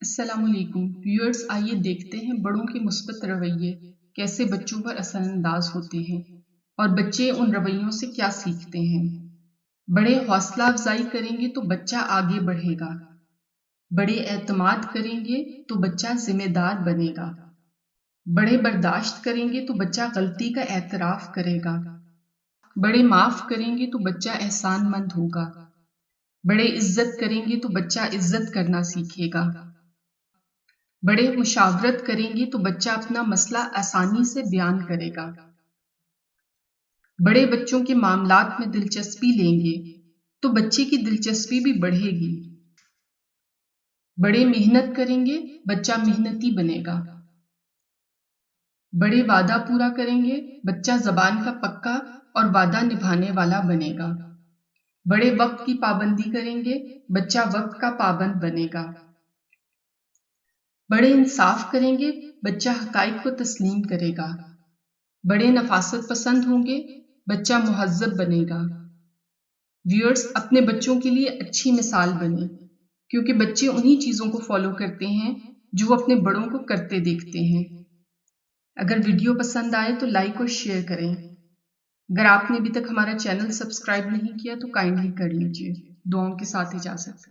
السلام علیکم ویورز، آئیے دیکھتے ہیں بڑوں کے مثبت رویے کیسے بچوں پر اثر انداز ہوتے ہیں اور بچے ان رویوں سے کیا سیکھتے ہیں۔ بڑے حوصلہ افزائی کریں گے تو بچہ آگے بڑھے گا۔ بڑے اعتماد کریں گے تو بچہ ذمہ دار بنے گا۔ بڑے برداشت کریں گے تو بچہ غلطی کا اعتراف کرے گا۔ بڑے معاف کریں گے تو بچہ احسان مند ہوگا۔ بڑے عزت کریں گے تو بچہ عزت کرنا سیکھے گا۔ بڑے مشاورت کریں گے تو بچہ اپنا مسئلہ آسانی سے بیان کرے گا۔ بڑے بچوں کے معاملات میں دلچسپی لیں گے تو بچے کی دلچسپی بھی بڑھے گی۔ بڑے محنت کریں گے، بچہ محنتی بنے گا۔ بڑے وعدہ پورا کریں گے، بچہ زبان کا پکا اور وعدہ نبھانے والا بنے گا۔ بڑے وقت کی پابندی کریں گے، بچہ وقت کا پابند بنے گا۔ بڑے انصاف کریں گے، بچہ حقائق کو تسلیم کرے گا۔ بڑے نفاست پسند ہوں گے، بچہ مہذب بنے گا۔ ویورز، اپنے بچوں کے لیے اچھی مثال بنیں، کیونکہ بچے انہی چیزوں کو فالو کرتے ہیں جو وہ اپنے بڑوں کو کرتے دیکھتے ہیں۔ اگر ویڈیو پسند آئے تو لائک اور شیئر کریں۔ اگر آپ نے ابھی تک ہمارا چینل سبسکرائب نہیں کیا تو کائنڈلی کر لیجیے۔ دعاؤں کے ساتھ اجازت۔